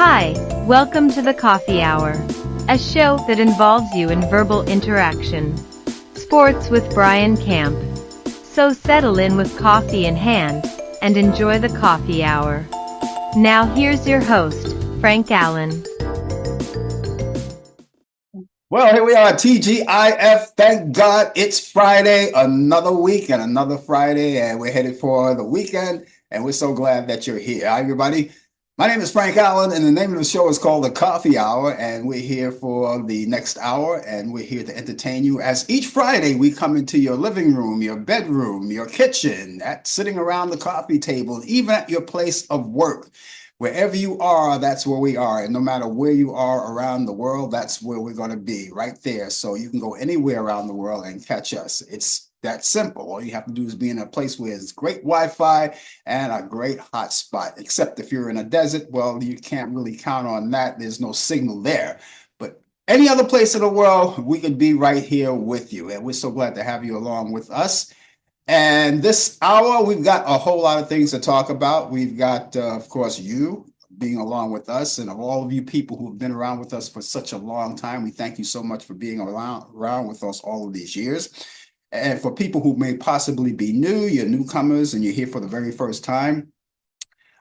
Hi, welcome to the Coffee Hour, a show that involves you in verbal interaction. Sports with Brian Camp. So settle in with coffee in hand and enjoy the Coffee Hour. Now here's your host, Frank Allan. Well, here we are, TGIF. Thank God it's Friday, another week and another Friday, and we're headed for the weekend, and we're so glad that you're here. Hi, everybody. My name is Frank Allan, and the name of the show is called The Coffee Hour, and we're here for the next hour, and we're here to entertain you. As each Friday, we come into your living room, your bedroom, your kitchen, sitting around the coffee table, even at your place of work. Wherever you are, that's where we are. And no matter where you are around the world, that's where we're going to be, right there. So you can go anywhere around the world and catch us. It's that simple. All you have to do is be in a place where there's great Wi-Fi and a great hotspot. Except if you're in a desert, well, you can't really count on that. There's no signal there. But any other place in the world, we could be right here with you. And we're so glad to have you along with us. And this hour, we've got a whole lot of things to talk about. We've got, of course, you being along with us, and of all of you people who've been around with us for such a long time, we thank you so much for being around with us all of these years. And for people who may possibly be new, you're newcomers, and you're here for the very first time,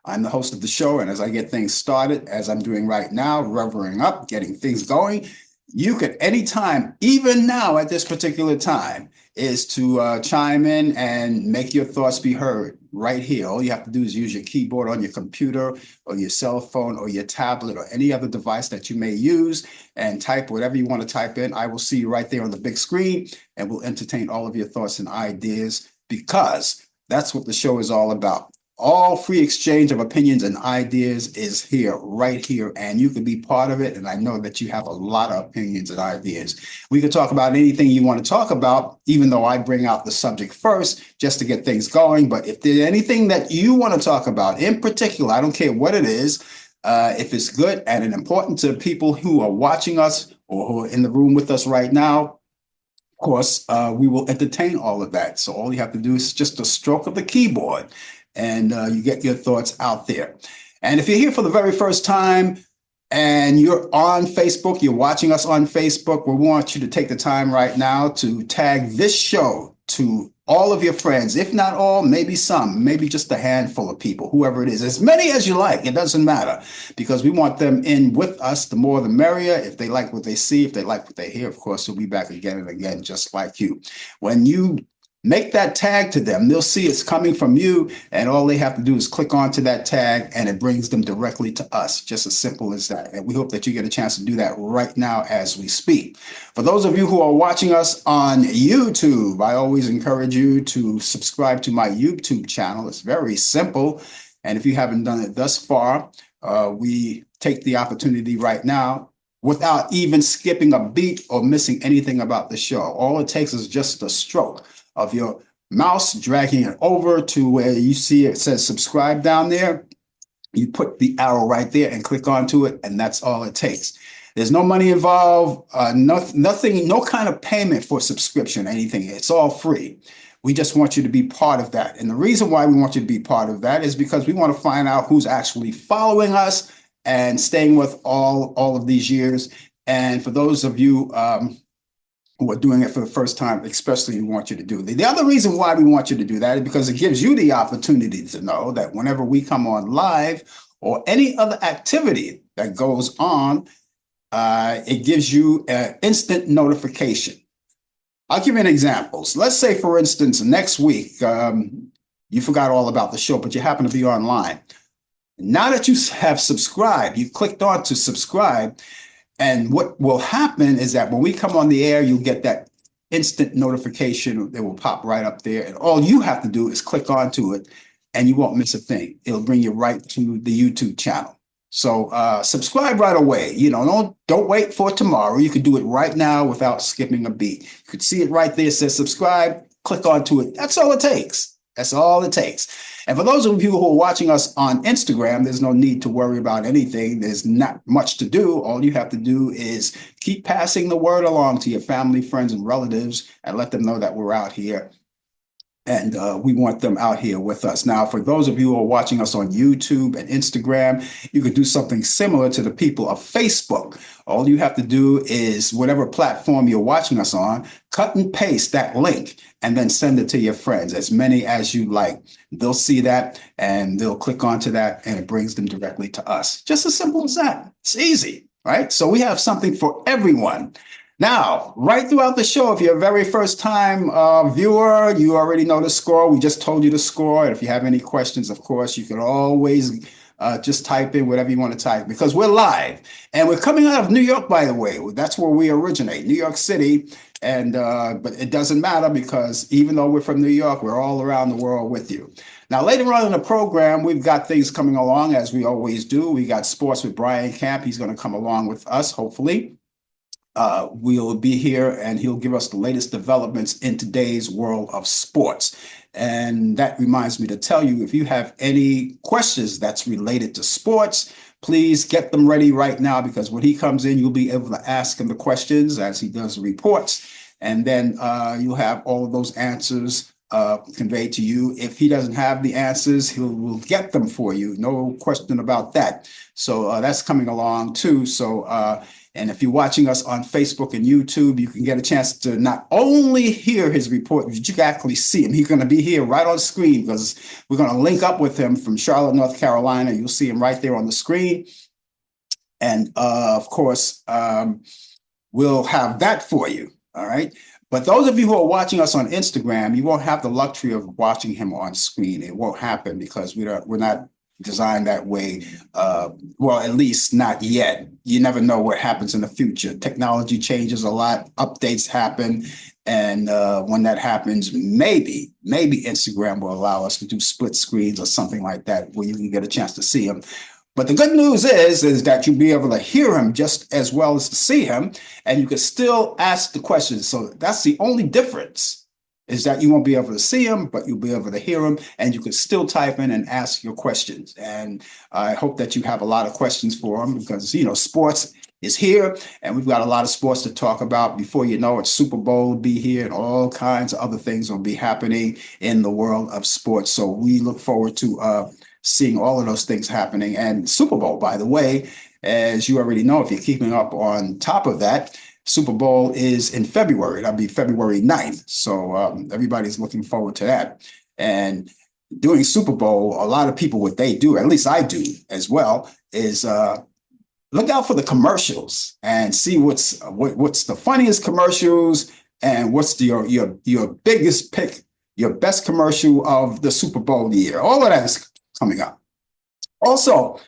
I'm the host of the show, and as I get things started, as I'm doing right now, revving up, getting things going, you could anytime, even now at this particular time, is to chime in and make your thoughts be heard right here. All you have to do is use your keyboard on your computer or your cell phone or your tablet or any other device that you may use and type whatever you want to type in. I will see you right there on the big screen, and we'll entertain all of your thoughts and ideas, because that's what the show is all about. All free exchange of opinions and ideas is here, right here, and you can be part of it. And I know that you have a lot of opinions and ideas. We can talk about anything you want to talk about, even though I bring out the subject first just to get things going. But if there's anything that you want to talk about in particular, I don't care what it is, if it's good and important to people who are watching us or who are in the room with us right now, of course, we will entertain all of that. So all you have to do is just a stroke of the keyboard, and you get your thoughts out there. And if you're here for the very first time and you're on Facebook, you're watching us on Facebook, we want you to take the time right now to tag this show to all of your friends, if not all, maybe some, maybe just a handful of people, whoever it is, as many as you like, it doesn't matter, because we want them in with us. The more the merrier. If they like what they see, if they like what they hear, of course, we'll be back again and again, just like you. When you make that tag to them, they'll see it's coming from you, and all they have to do is click onto that tag and it brings them directly to us. Just as simple as that. And we hope that you get a chance to do that right now as we speak. For those of you who are watching us on YouTube, I always encourage you to subscribe to my YouTube channel. It's very simple. And if you haven't done it thus far, we take the opportunity right now, without even skipping a beat or missing anything about the show. All it takes is just a stroke of your mouse, dragging it over to where you see it says subscribe down there. You put the arrow right there and click onto it, and that's all it takes. There's no money involved, nothing, no kind of payment for subscription, anything. It's all free. We just want you to be part of that. And the reason why we want you to be part of that is because we want to find out who's actually following us and staying with all of these years. And for those of you who are doing it for the first time, especially, we want you to do it. The other reason why we want you to do that is because it gives you the opportunity to know that whenever we come on live or any other activity that goes on, it gives you an instant notification. I'll give you an example. So let's say, for instance, next week, you forgot all about the show, but you happen to be online. Now that you have subscribed, you clicked on to subscribe, and what will happen is that when we come on the air, you'll get that instant notification that will pop right up there. And all you have to do is click onto it, and you won't miss a thing. It'll bring you right to the YouTube channel. So subscribe right away. You know, don't wait for tomorrow. You can do it right now without skipping a beat. You could see it right there. It says subscribe. Click onto it. That's all it takes. That's all it takes. And for those of you who are watching us on Instagram, there's no need to worry about anything. There's not much to do. All you have to do is keep passing the word along to your family, friends, and relatives, and let them know that we're out here And we want them out here with us. Now, for those of you who are watching us on YouTube and Instagram, you could do something similar to the people of Facebook. All you have to do is whatever platform you're watching us on, cut and paste that link and then send it to your friends, as many as you like. They'll see that and they'll click onto that and it brings them directly to us. Just as simple as that. It's easy, right? So we have something for everyone. Now, right throughout the show, if you're a very first time viewer, you already know the score. We just told you the score. And if you have any questions, of course, you can always just type in whatever you want to type because we're live. And we're coming out of New York, by the way. That's where we originate, New York City. And but it doesn't matter because even though we're from New York, we're all around the world with you. Now, later on in the program, we've got things coming along as we always do. We got sports with Brian Camp. He's going to come along with us, hopefully. We'll be here and he'll give us the latest developments in today's world of sports. And that reminds me to tell you, if you have any questions that's related to sports, please get them ready right now because when he comes in, you'll be able to ask him the questions as he does the reports. And then you'll have all of those answers conveyed to you. If he doesn't have the answers, we'll get them for you. No question about that. So that's coming along too. So and if you're watching us on Facebook and YouTube, you can get a chance to not only hear his report, but you can actually see him. He's going to be here right on screen because we're going to link up with him from Charlotte, North Carolina. You'll see him right there on the screen. And of course, we'll have that for you. All right. But those of you who are watching us on Instagram, you won't have the luxury of watching him on screen. It won't happen because we're not designed that way. Well, at least not yet. You never know what happens in the future. Technology changes a lot, updates happen. And when that happens, maybe Instagram will allow us to do split screens or something like that where you can get a chance to see him. But the good news is that you'll be able to hear him just as well as to see him, and you can still ask the questions. So that's the only difference, is that you won't be able to see him, but you'll be able to hear him, and you can still type in and ask your questions. And I hope that you have a lot of questions for him because, you know, sports is here, and we've got a lot of sports to talk about. Before you know it, Super Bowl will be here, and all kinds of other things will be happening in the world of sports. So we look forward to seeing all of those things happening. And Super Bowl, by the way, as you already know, if you're keeping up on top of that, Super Bowl is in February. That'll be February 9th. So everybody's looking forward to that. And doing Super Bowl, a lot of people, what they do, at least I do as well, is look out for the commercials and see what's the funniest commercials and what's your biggest pick, your best commercial of the Super Bowl year. All of that is coming up. Also,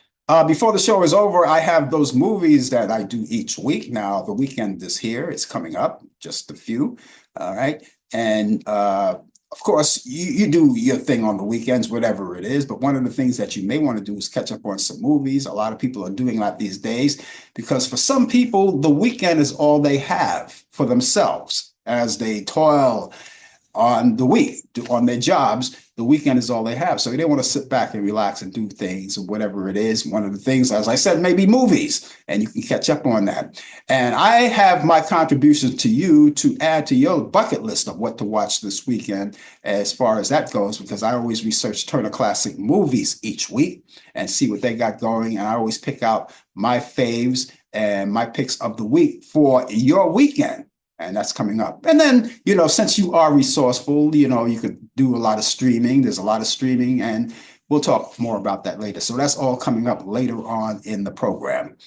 before the show is over, I have those movies that I do each week. Now, the weekend is here. It's coming up, just a few. All right. And of course, you do your thing on the weekends, whatever it is. But one of the things that you may want to do is catch up on some movies. A lot of people are doing that these days because for some people, the weekend is all they have for themselves as they toil on the week, on their jobs. The weekend is all they have. So they want to sit back and relax and do things or whatever it is. One of the things, as I said, maybe movies, and you can catch up on that. And I have my contribution to you to add to your bucket list of what to watch this weekend as far as that goes, because I always research Turner Classic Movies each week and see what they got going. And I always pick out my faves and my picks of the week for your weekend. And that's coming up. And then, you know, since you are resourceful, you know, you could do a lot of streaming. There's a lot of streaming, and we'll talk more about that later. So that's all coming up later on in the program.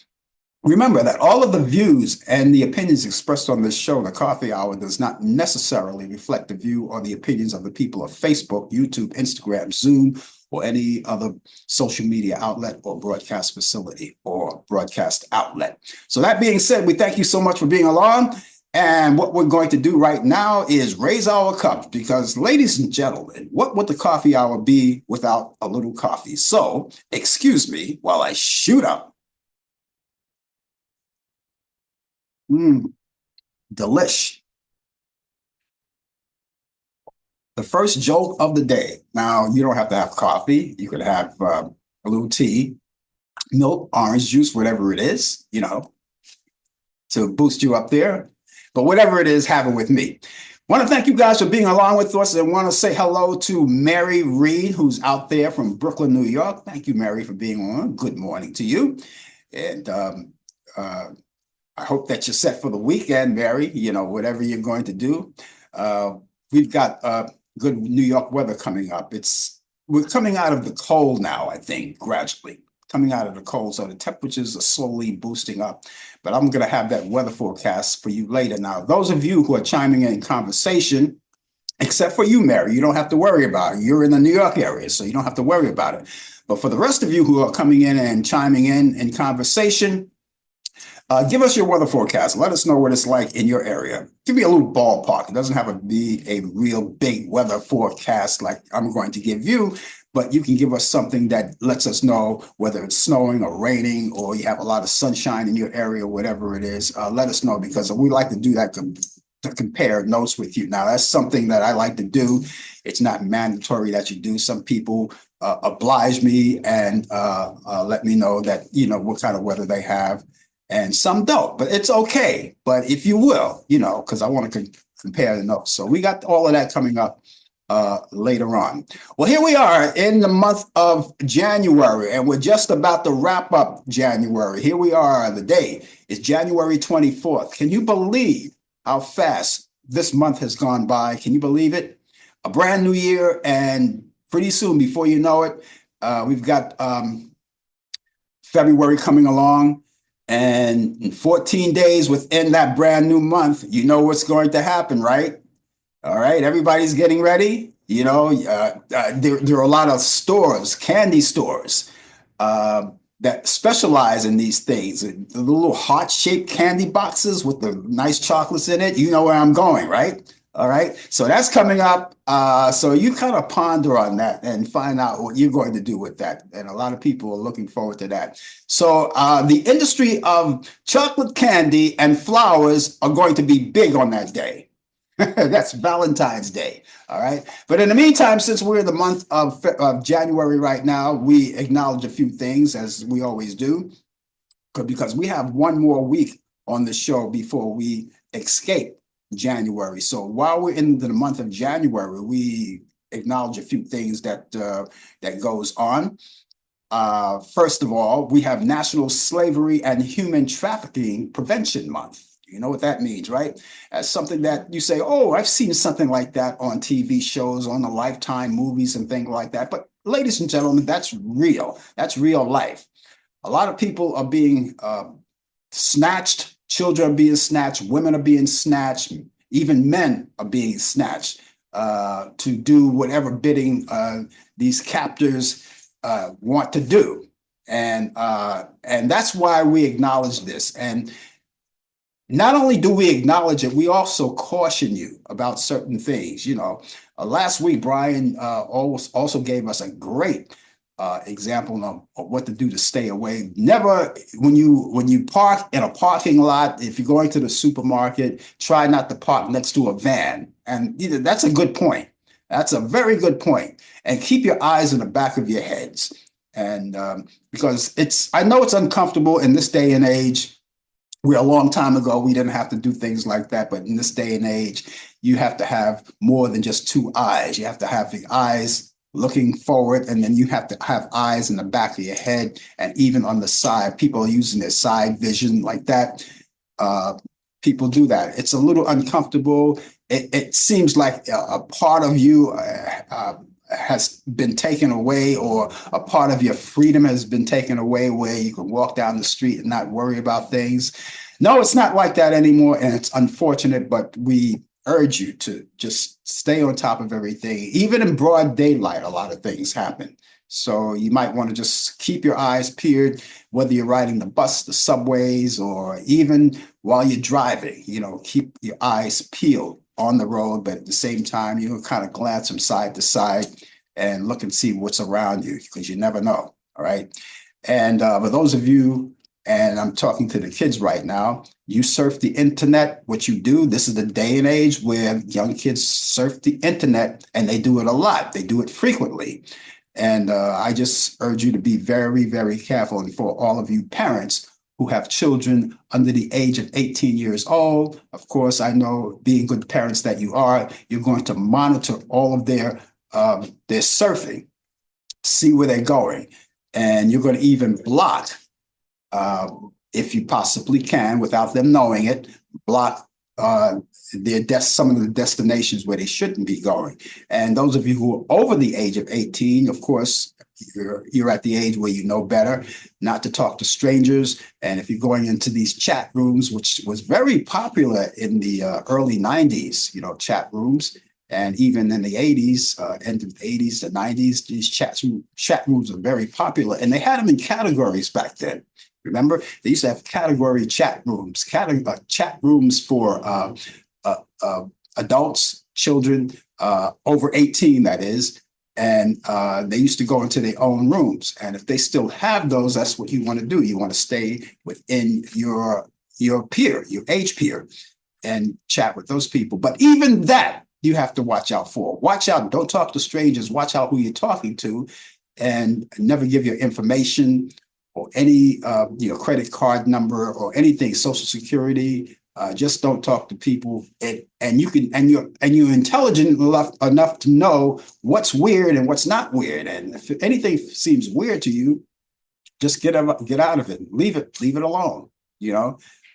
Remember that all of the views and the opinions expressed on this show, The Coffee Hour, does not necessarily reflect the view or the opinions of the people of Facebook, YouTube, Instagram, Zoom, or any other social media outlet or broadcast facility or broadcast outlet. So that being said, we thank you so much for being along. And what we're going to do right now is raise our cups because, ladies and gentlemen, what would the coffee hour be without a little coffee? So, excuse me while I shoot up. Delish. The first jolt of the day. Now, you don't have to have coffee. You could have a little tea, milk, orange juice, whatever it is, you know, to boost you up there. But whatever it is, have it with me. Want to thank you guys for being along with us and want to say hello to Mary Reed, who's out there from Brooklyn, New York. Thank you, Mary, for being on. Good morning to you. And uh, I hope that you're set for the weekend, Mary, whatever you're going to do. We've got good New York weather coming up. We're coming out of the cold now, I think, gradually. Coming out of the cold, so the temperatures are slowly boosting up. But I'm going to have that weather forecast for you later. Now, those of you who are chiming in conversation, except for you, Mary, you don't have to worry about it. You're in the New York area, so you don't have to worry about it. But for the rest of you who are coming in and chiming in conversation, give us your weather forecast. Let us know what it's like in your area. Give me a little ballpark. It doesn't have to be a real big weather forecast like I'm going to give you, but you can give us something that lets us know whether it's snowing or raining or you have a lot of sunshine in your area, whatever it is. Let us know because we like to do that to compare notes with you. Now, that's something that I like to do. It's not mandatory that you do. Some people oblige me and let me know that, what kind of weather they have. And some don't, but it's okay. But if you will, because I want to compare the notes. So we got all of that coming up later on. Well, here we are in the month of January, and we're just about to wrap up January. Here we are. The day is January 24th. Can you believe how fast this month has gone by? Can you believe it? A brand new year, and pretty soon, before you know it, we've got February coming along. And in 14 days within that brand new month, you know what's going to happen, right? All right, everybody's getting ready. There are a lot of stores, candy stores, that specialize in these things. The little heart-shaped candy boxes with the nice chocolates in it. You know where I'm going, right? All right, so that's coming up. So you kind of ponder on that and find out what you're going to do with that. And a lot of people are looking forward to that. So the industry of chocolate candy and flowers are going to be big on that day. That's Valentine's Day. All right. But in the meantime, since we're in the month of January right now, we acknowledge a few things as we always do, because we have one more week on the show before we escape January. So while we're in the month of January, we acknowledge a few things that goes on. First of all, we have National Slavery and Human Trafficking Prevention Month. You know what that means, right? As something that you say, oh, I've seen something like that on TV shows, on the Lifetime movies and things like that. But ladies and gentlemen, that's real. That's real life. A lot of people are being snatched. Children are being snatched, women are being snatched, even men are being snatched to do whatever bidding these captors want to do. And that's why we acknowledge this. And not only do we acknowledge it, we also caution you about certain things. Last week, Brian also gave us a great example of what to do to stay away. Never, when you park in a parking lot, if you're going to the supermarket, try not to park next to a van. And that's a good point. That's a very good point. And keep your eyes in the back of your heads. And because I know it's uncomfortable in this day and age. Where a long time ago, we didn't have to do things like that. But in this day and age, you have to have more than just two eyes. You have to have the eyes looking forward, and then you have to have eyes in the back of your head and even on the side. People are using their side vision like that. People do that. It's a little uncomfortable. It seems like a part of you has been taken away, or a part of your freedom has been taken away, where you can walk down the street and not worry about things. No, it's not like that anymore, and it's unfortunate, but we urge you to just stay on top of everything. Even in broad daylight, a lot of things happen. So you might want to just keep your eyes peeled, whether you're riding the bus, the subways, or even while you're driving. Keep your eyes peeled on the road, but at the same time, you can kind of glance from side to side and look and see what's around you, because you never know. All right. And for those of you, and I'm talking to the kids right now, you surf the internet, what you do. This is the day and age where young kids surf the internet, and they do it a lot. They do it frequently. And I just urge you to be very, very careful. And for all of you parents who have children under the age of 18 years old. Of course, I know, being good parents that you are, you're going to monitor all of their surfing, see where they're going, and you're going to even block, if you possibly can, without them knowing it, block some of the destinations where they shouldn't be going. And those of you who are over the age of 18, of course, you're at the age where you know better not to talk to strangers. And if you're going into these chat rooms, which was very popular in the early 90s, chat rooms, and even in the 80s, end of the 80s, the 90s, these chat rooms are very popular. And they had them in categories back then. Remember, they used to have category chat rooms, chat rooms for adults, children over 18, that is. And they used to go into their own rooms. And if they still have those, that's what you want to do. You want to stay within your peer, your age peer, and chat with those people. But even that, you have to watch out for. Watch out. Don't talk to strangers. Watch out who you're talking to, and never give your information or any credit card number or anything, Social Security. Just don't talk to people, and you're intelligent enough to know what's weird and what's not weird. And if anything seems weird to you, just get out of it. Leave it alone.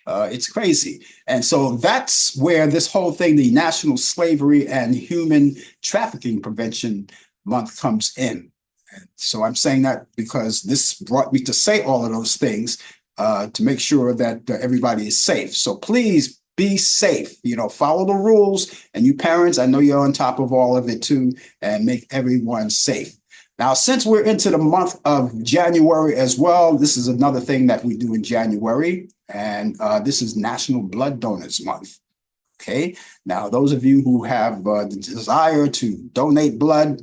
It's crazy. And so that's where this whole thing, the National Slavery and Human Trafficking Prevention Month, comes in. And so I'm saying that because this brought me to say all of those things to make sure that everybody is safe. So please be safe, follow the rules. And you parents, I know you're on top of all of it too, and make everyone safe. Now, since we're into the month of January as well, this is another thing that we do in January, and this is National Blood Donors Month. Okay. Now, those of you who have the desire to donate blood,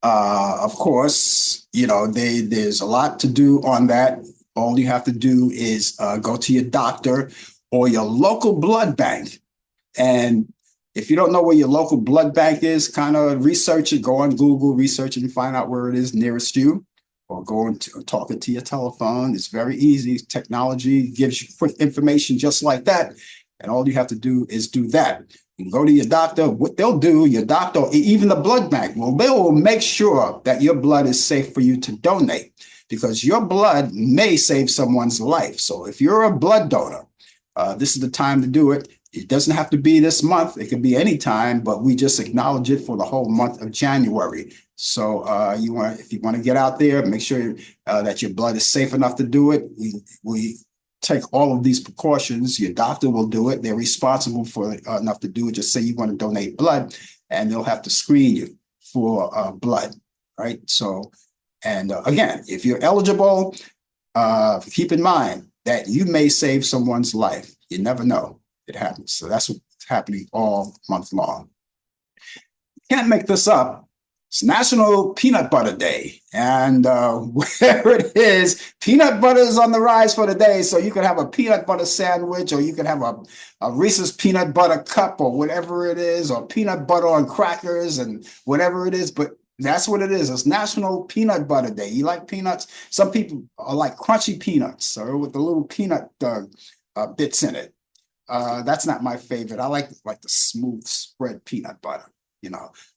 of course, there's a lot to do on that. All you have to do is go to your doctor or your local blood bank. And if you don't know where your local blood bank is, kind of research it, go on Google, research it and find out where it is nearest you, or go and talk it to your telephone. It's very easy. Technology gives you quick information just like that. And all you have to do is do that. You go to your doctor. What they'll do, your doctor, even the blood bank, they will make sure that your blood is safe for you to donate, because your blood may save someone's life. So if you're a blood donor, this is the time to do it. It doesn't have to be this month. It could be any time, but we just acknowledge it for the whole month of January. So if you want to get out there, make sure that your blood is safe enough to do it. We take all of these precautions. Your doctor will do it. They're responsible for enough to do it. Just say you want to donate blood, and they'll have to screen you for blood, right? So, and again, if you're eligible, keep in mind that you may save someone's life. You never know. It happens. So that's what's happening all month long. Can't make this up. It's National Peanut Butter Day. And where it is, peanut butter is on the rise for the day. So you can have a peanut butter sandwich, or you can have a Reese's peanut butter cup, or whatever it is, or peanut butter on crackers and whatever it is. But that's what it is. It's National Peanut Butter Day. You like peanuts? Some people are like crunchy peanuts, or with the little peanut bits in it. That's not my favorite. I like the smooth spread peanut butter,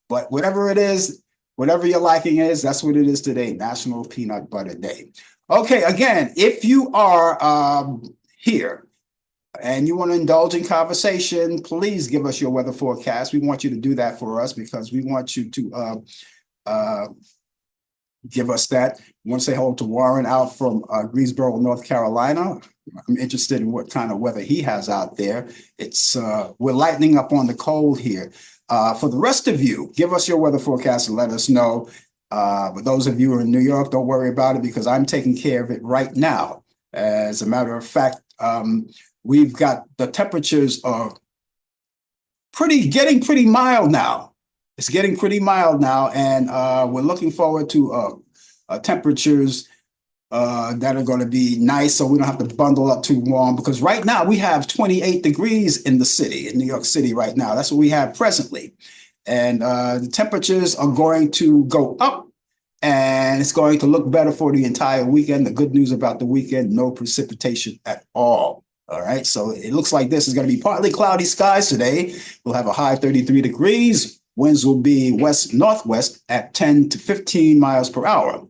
But whatever it is, whatever your liking is, that's what it is today, National Peanut Butter Day. Okay, again, if you are here and you want to indulge in conversation, please give us your weather forecast. We want you to do that for us, because we want you to give us that. I want to say hello to Warren out from Greensboro, North Carolina. I'm interested in what kind of weather he has out there. It's we're lightening up on the cold here. For the rest of you, give us your weather forecast and let us know. But those of you who are in New York, don't worry about it, because I'm taking care of it right now. As a matter of fact, we've got the temperatures are getting pretty mild now. It's getting pretty mild now, and we're looking forward to temperatures that are going to be nice, so we don't have to bundle up too warm, because right now we have 28 degrees in the city, in New York City right now. That's what we have presently. And the temperatures are going to go up and it's going to look better for the entire weekend. The good news about the weekend, no precipitation at all. All right, so it looks like this is going to be partly cloudy skies today. We'll have a high 33 degrees. Winds will be west-northwest at 10 to 15 miles per hour.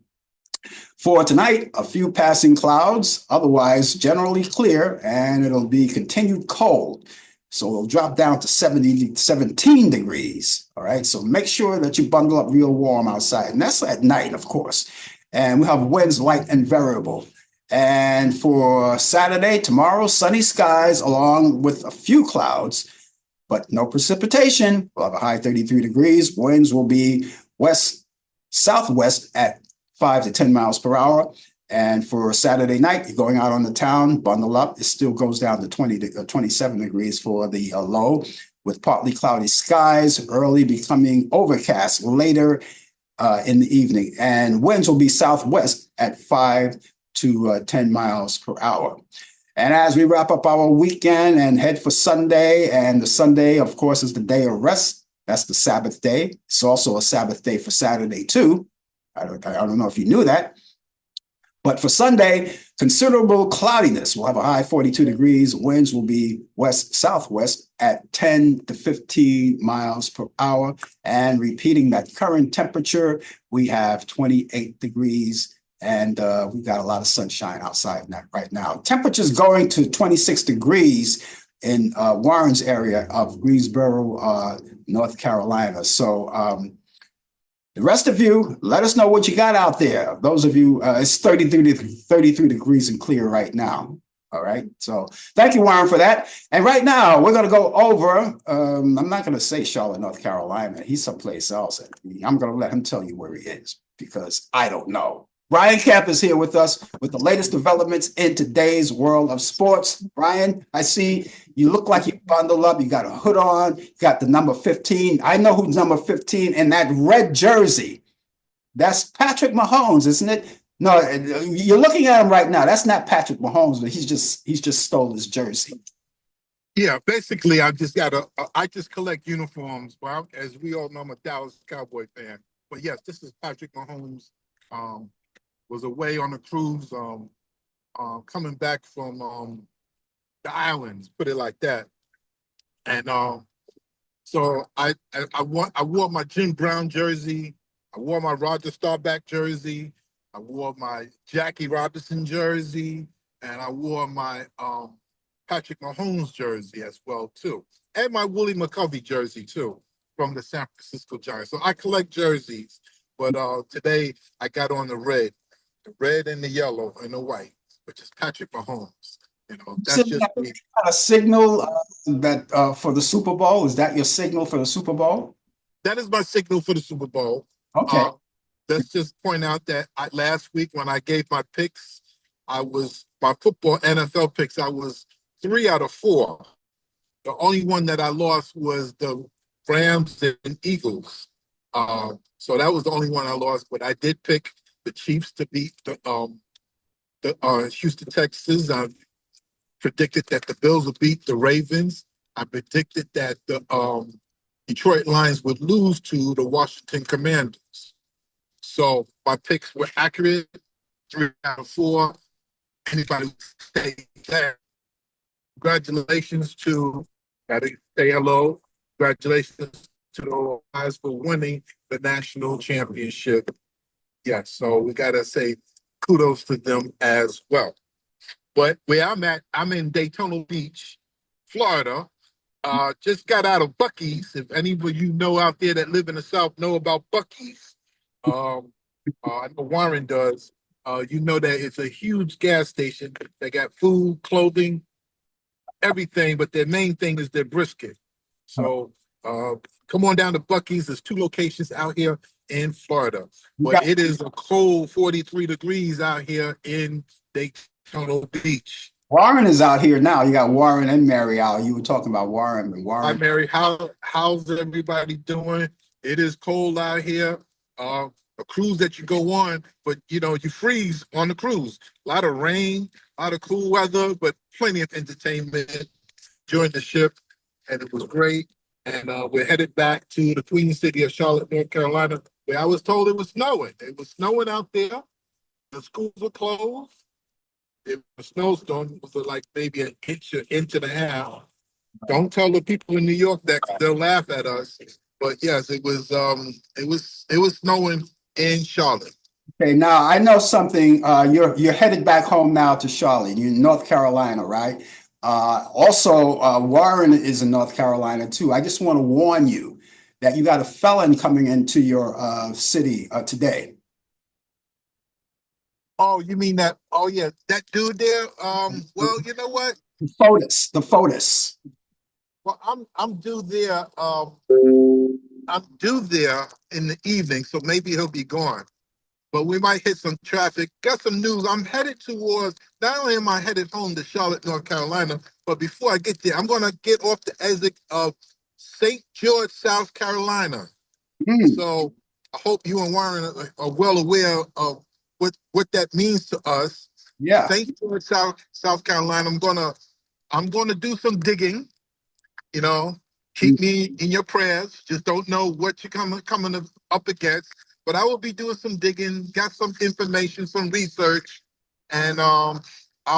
For tonight, a few passing clouds, otherwise generally clear, and it'll be continued cold. So it'll drop down to 17 degrees. All right. So make sure that you bundle up real warm outside. And that's at night, of course. And we have winds light and variable. And for Saturday, tomorrow, sunny skies along with a few clouds, but no precipitation. We'll have a high 33 degrees. Winds will be west-southwest at 5 to 10 miles per hour. And for Saturday night, you're going out on the town, bundle up. It still goes down to 27 degrees for the low, with partly cloudy skies, early becoming overcast later in the evening. And winds will be southwest at 5 to 10 miles per hour. And as we wrap up our weekend and head for Sunday, and the Sunday, of course, is the day of rest. That's the Sabbath day. It's also a Sabbath day for Saturday, too. I don't know if you knew that. But for Sunday, considerable cloudiness. We'll have a high 42 degrees. Winds will be west-southwest at 10 to 15 miles per hour. And repeating that current temperature, we have 28 degrees. And we've got a lot of sunshine outside right now. Temperatures going to 26 degrees in Warren's area of Greensboro, North Carolina. So the rest of you, let us know what you got out there. Those of you, it's 33 degrees and clear right now. All right. So thank you, Warren, for that. And right now, we're going to go over, I'm not going to say Charlotte, North Carolina. He's someplace else. I'm going to let him tell you where he is because I don't know. Brian Camp is here with us with the latest developments in today's world of sports. Brian, I see you look like you bundled up. You got a hood on. You got the number 15. I know who's number 15 in that red jersey. That's Patrick Mahomes, isn't it? No, you're looking at him right now. That's not Patrick Mahomes, but he's just stole his jersey. Yeah, basically, I just collect uniforms. Well, as we all know, I'm a Dallas Cowboy fan. But yes, this is Patrick Mahomes. Was away on a cruise, coming back from the islands, put it like that. And so I wore my Jim Brown jersey, I wore my Roger Staubach jersey, I wore my Jackie Robinson jersey, and I wore my Patrick Mahomes jersey as well too, and my Willie McCovey jersey too from the San Francisco Giants. So I collect jerseys, but today I got on the red and the yellow and the white, which is Patrick Mahomes. You know, that's just a signal that for the Super Bowl. Is that your signal for the Super Bowl? That is my signal for the Super Bowl. Okay. Let's just point out that last week when I gave my picks, my football NFL picks, I was 3 out of 4. The only one that I lost was the Rams and Eagles. So that was the only one I lost, but I did pick the Chiefs to beat the Houston Texans. I predicted that the Bills would beat the Ravens. I predicted that the Detroit Lions would lose to the Washington Commanders. So my picks were accurate, 3 out of 4. Anybody say that? Congratulations to, gotta say hello. Congratulations to the guys for winning the national championship. Yeah, so we gotta say kudos to them as well. But where I'm at, I'm in Daytona Beach, Florida. Just got out of Buc-ee's. If any of you know out there that live in the South know about Buc-ee's, I know Warren does. You know that it's a huge gas station. They got food, clothing, everything, but their main thing is their brisket. So come on down to Buc-ee's. There's 2 locations out here in Florida. But it is a cold 43 degrees out here in Daytona Beach. Warren is out here now. You got Warren and Mary out. You were talking about Warren and Warren. Hi, Mary. How's everybody doing? It is cold out here. A cruise that you go on, but you freeze on the cruise. A lot of rain, a lot of cool weather, but plenty of entertainment during the ship, and it was great. And we're headed back to the Queen City of Charlotte, North Carolina, where I was told it was snowing. It was snowing out there. The schools were closed. It was a snowstorm. It was like maybe an inch and a half. Don't tell the people in New York that they'll laugh at us. But yes, it was snowing in Charlotte. Okay, now I know something. You're headed back home now to Charlotte. You're in North Carolina, right? Also, Warren is in North Carolina too. I just want to warn you that you got a felon coming into your city today. Oh, you mean that? Oh, yeah, that dude there. Well, you know what? The FOTUS. Well, I'm due there. I'm due there in the evening, so maybe he'll be gone. But we might hit some traffic. Got some news. I'm headed towards. Not only am I headed home to Charlotte, North Carolina, but before I get there, I'm gonna get off the exit of St. George, South Carolina. Hmm. So I hope you and Warren are well aware of what that means to us. Yeah. St. George, South Carolina. I'm gonna do some digging. You know, keep me in your prayers. Just don't know what you're coming up against. But I will be doing some digging, got some information, some research, and I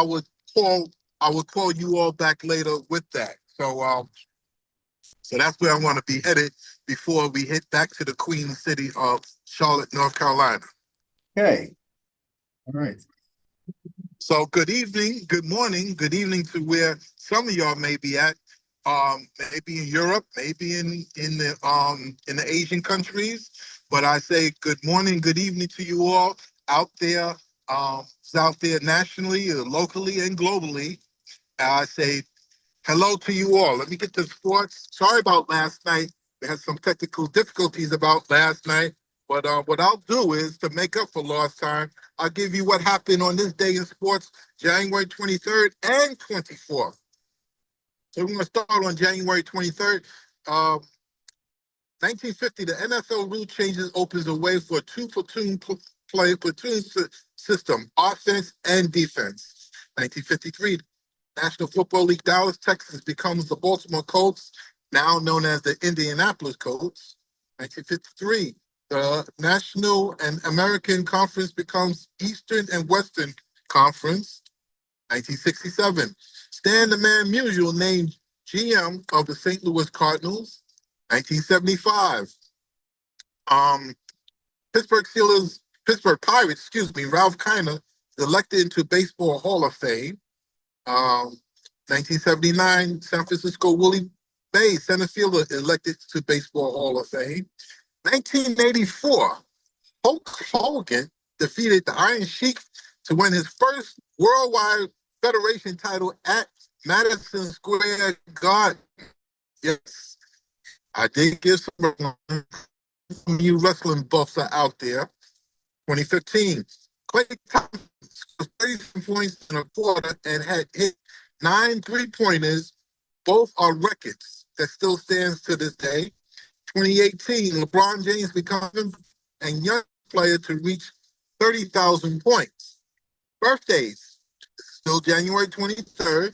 would call you all back later with that. So that's where I want to be headed before we hit back to the Queen City of Charlotte, North Carolina. Okay. All right. So good evening, good morning, good evening to where some of y'all may be at. Maybe in Europe, maybe in the Asian countries. But I say good morning, good evening to you all out there, out there nationally, locally, and globally. I say hello to you all. Let me get to sports. Sorry about last night. We had some technical difficulties about last night. But what I'll do is to make up for lost time, I'll give you what happened on this day in sports, January 23rd and 24th. So we're going to start on January 23rd. 1950, the NFL rule changes opens the way for a platoon system, offense and defense. 1953, National Football League Dallas, Texas becomes the Baltimore Colts, now known as the Indianapolis Colts. 1953, the National and American Conference becomes Eastern and Western Conference. 1967, Stan the Man Musial named GM of the St. Louis Cardinals. 1975, Pittsburgh Pirates, Ralph Kiner is elected into Baseball Hall of Fame. 1979, San Francisco Willie Mays, center fielder, elected to Baseball Hall of Fame. 1984, Hulk Hogan defeated the Iron Sheik to win his first worldwide federation title at Madison Square Garden. Yes, I did give some you wrestling buffs are out there. 2015, Clay Thompson scored 30 points in a quarter and had hit 9 3-pointers. Both are records that still stands to this day. 2018, LeBron James becomes a young player to reach 30,000 points. Birthdays, still January 23rd.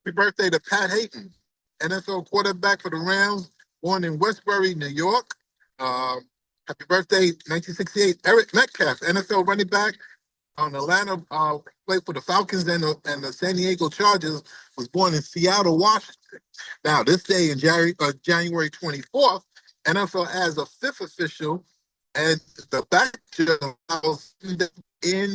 Happy birthday to Pat Hayton, NFL quarterback for the Rams, born in Westbury, New York. Happy birthday, 1968, Eric Metcalf, NFL running back on Atlanta, played for the Falcons and the San Diego Chargers, was born in Seattle, Washington. Now, this day in January 24th, NFL adds a fifth official, and the back in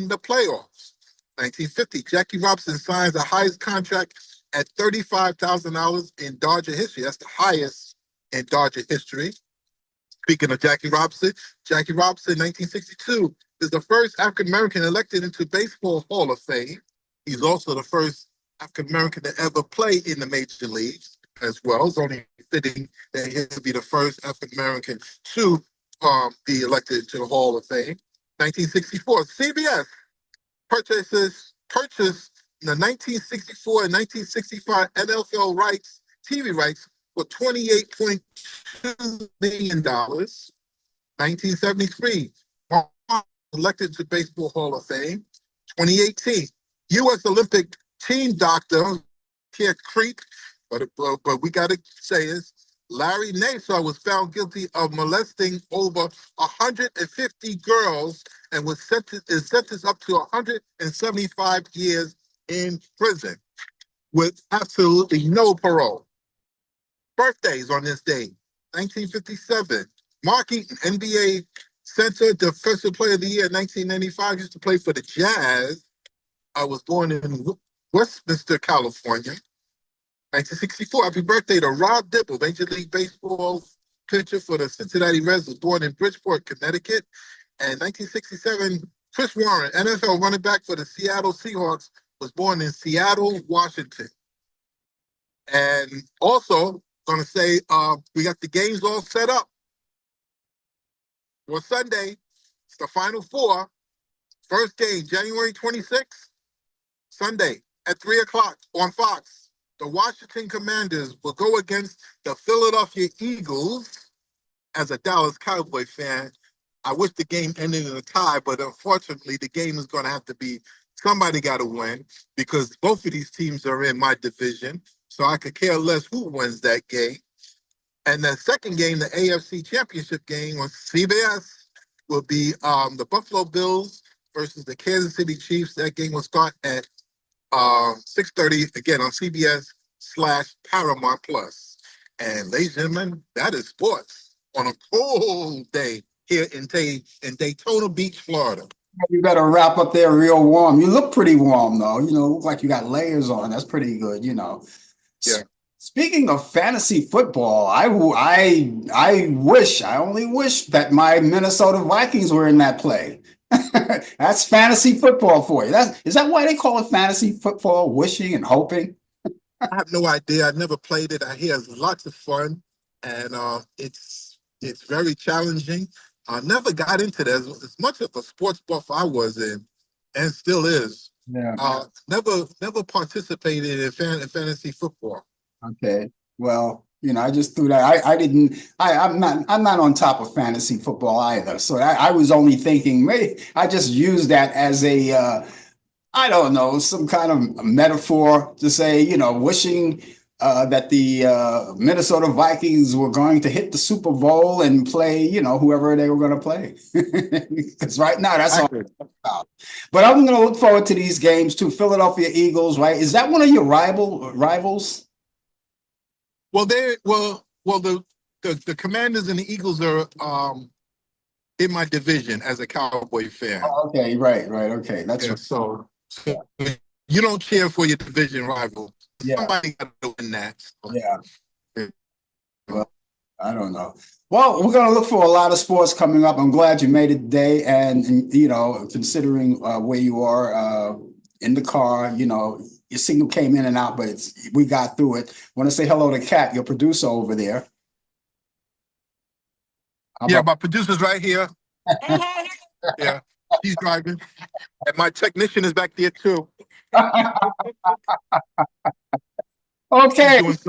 the playoffs. 1950, Jackie Robinson signs the highest contract at $35,000 in Dodger history. That's the highest in Dodger history. Speaking of Jackie Robinson, 1962, is the first African-American elected into Baseball Hall of Fame. He's also the first African-American to ever play in the major leagues as well. It's only fitting that he'll be the first African-American to be elected to the Hall of Fame. 1964, CBS purchased the 1964 and 1965 NFL TV rights for $28.2 million. 1973, elected to Baseball Hall of Fame. 2018, U.S. Olympic team doctor, can't creep, but we got to say this. Larry Nassar was found guilty of molesting over 150 girls and is sentenced up to 175 years in prison with absolutely no parole. Birthdays on this day: 1957. Mark Eaton, NBA Center Defensive Player of the Year, 1995. Used to play for the Jazz. I was born in Westminster, California. 1964. Happy birthday to Rob Dibble, Major League Baseball pitcher for the Cincinnati Reds, was born in Bridgeport, Connecticut. And 1967, Chris Warren, NFL running back for the Seattle Seahawks, was born in Seattle, Washington. And also, going to say we got the games all set up for Sunday. It's the Final Four. First game, January 26th, Sunday at 3 o'clock on Fox. The Washington Commanders will go against the Philadelphia Eagles. As a Dallas Cowboy fan, I wish the game ended in a tie, but unfortunately, the game is going to have to be somebody got to win because both of these teams are in my division. So I could care less who wins that game. And the second game, the AFC Championship game on CBS, will be the Buffalo Bills versus the Kansas City Chiefs. That game will start at 6:30 again on CBS/Paramount Plus. And ladies and gentlemen, that is sports on a cold day here in Daytona Beach, Florida. You better wrap up there real warm. You look pretty warm though. Look like you got layers on. That's pretty good. Yeah. Speaking of fantasy football, I only wish that my Minnesota Vikings were in that play. That's fantasy football for you. Is that why they call it fantasy football? Wishing and hoping. I have no idea. I never played it. I hear it's lots of fun, and it's very challenging. I never got into that as much of a sports buff I was in, and still is. Yeah. Never participated in fantasy football. Okay. Well, I just threw that. I'm not on top of fantasy football either. So I was only thinking maybe I just use that as a I don't know, some kind of metaphor to say, wishing that the Minnesota Vikings were going to hit the Super Bowl and play, whoever they were going to play. Because right now, that's all. But I'm going to look forward to these games too. Philadelphia Eagles, right? Is that one of your rivals? Well, the Commanders and the Eagles are in my division as a Cowboy fan. Oh, okay, right. Okay, that's yeah, right. So you don't cheer for your division rival. Yeah. Somebody got to win that. So. Yeah. Well, I don't know. Well, we're going to look for a lot of sports coming up. I'm glad you made it today. And considering where you are in the car, your signal came in and out, but we got through it. I want to say hello to Kat, your producer over there. My producer's right here. Yeah, he's driving. And my technician is back there too. Okay. He's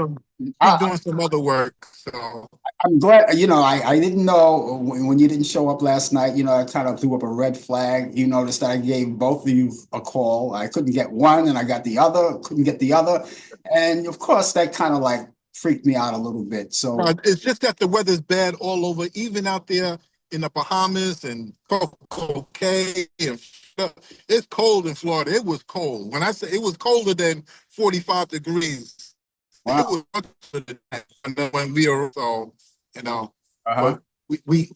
doing some other work. So I'm glad, I didn't know when you didn't show up last night, I kind of threw up a red flag. You noticed that I gave both of you a call. I couldn't get one and I got the other, couldn't get the other. And of course, that kind of like freaked me out a little bit. So it's just that the weather's bad all over, even out there in the Bahamas and Coco Cay. It's cold in Florida. It was cold. When I say it was colder than 45 degrees, wow. It was much than that. And then when we were, but we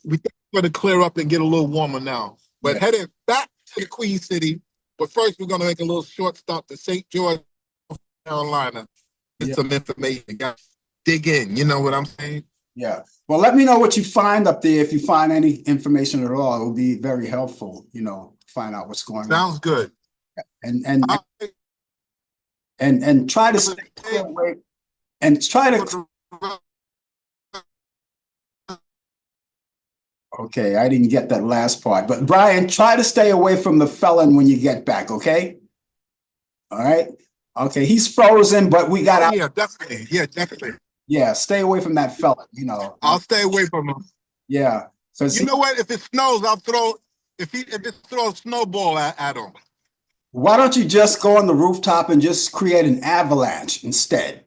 going to clear up and get a little warmer now. But heading back to the Queen City. But first, we're going to make a little short stop to St. George, Carolina. Get some information. Dig in. You know what I'm saying? Yeah. Well, let me know what you find up there. If you find any information at all, it will be very helpful, find out what's going on. Sounds good. And try to stay away and try to. Okay, I didn't get that last part, but Brian, try to stay away from the felon when you get back. Okay. All right. Okay, he's frozen, but we got out. Yeah, definitely. Yeah, definitely. Yeah, stay away from that felon. I'll stay away from him. Yeah, because you know what? If it snows, I'll throw. If it throws a snowball at him. Why don't you just go on the rooftop and just create an avalanche instead?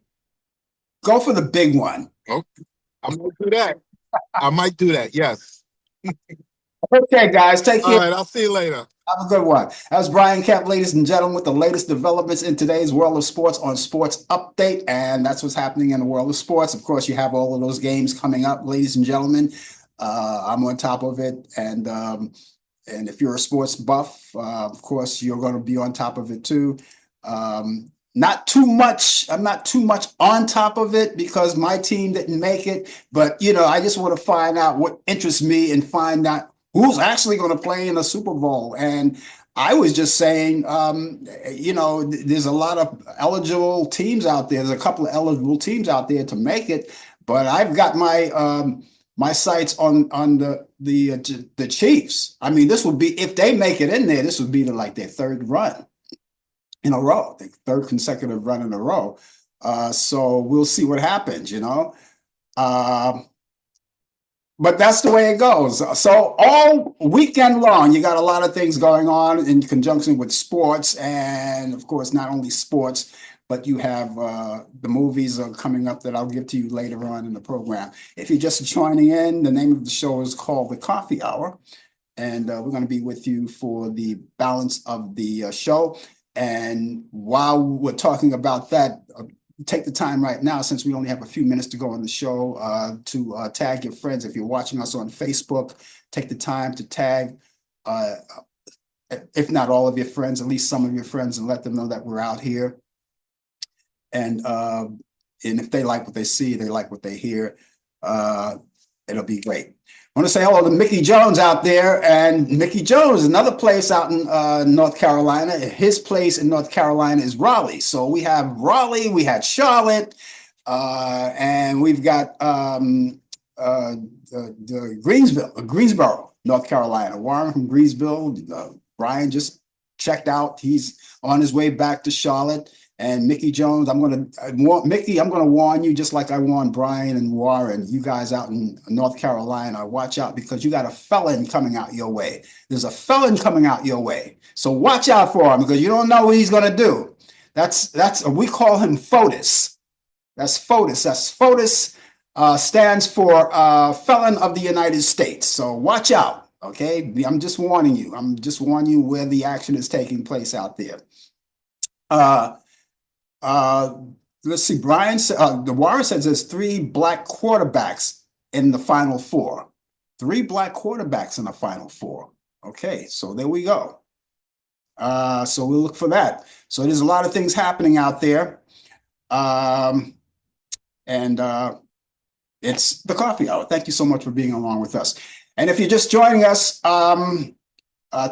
Go for the big one. Okay. I might do that. I might do that. Yes. Okay, guys, take All care. right. I'll see you later. Have a good one. That was Brian Kemp, ladies and gentlemen, with the latest developments in today's world of sports on Sports Update. And that's what's happening in the world of sports. Of course, you have all of those games coming up, ladies and gentlemen. I'm on top of it. And if you're a sports buff, of course, you're going to be on top of it too. Not too much. I'm not too much on top of it because my team didn't make it. But, I just want to find out what interests me and find out who's actually going to play in the Super Bowl. And I was just saying, there's a lot of eligible teams out there. There's a couple of eligible teams out there to make it. But I've got my sights on the Chiefs. I mean, this would be, if they make it in there, this would be like their third run in a row, the third consecutive run in a row. So we'll see what happens, but that's the way it goes. So all weekend long, you got a lot of things going on in conjunction with sports. And of course, not only sports, but you have the movies are coming up that I'll give to you later on in the program. If you're just joining in, the name of the show is called The Coffee Hour. And we're going to be with you for the balance of the show. And while we're talking about that, take the time right now, since we only have a few minutes to go on the show, to tag your friends. If you're watching us on Facebook, take the time to tag, if not all of your friends, at least some of your friends, and let them know that we're out here. And if they like what they see, they like what they hear, it'll be great. I want to say hello to Mickey Jones out there. And Mickey Jones, another place out in North Carolina. His place in North Carolina is Raleigh. So we have Raleigh, we had Charlotte, and we've got the Greensboro, North Carolina. Warren from Greensboro. Brian just checked out. He's on his way back to Charlotte. And Mickey Jones, Mickey, I'm going to warn you, just like I warned Brian and Warren, you guys out in North Carolina, watch out because you got a felon coming out your way. There's a felon coming out your way. So watch out for him because you don't know what he's going to do. We call him FOTUS. That's FOTUS. That's FOTUS stands for Felon of the United States. So watch out, okay? I'm just warning you. I'm just warning you where the action is taking place out there. Let's see. Brian said the Warren says there's 3 black quarterbacks in the Final Four. 3 black quarterbacks in the Final Four. Okay, so there we go. So we'll look for that. So there's a lot of things happening out there, and it's the Coffee Hour. Thank you so much for being along with us. And if you're just joining us,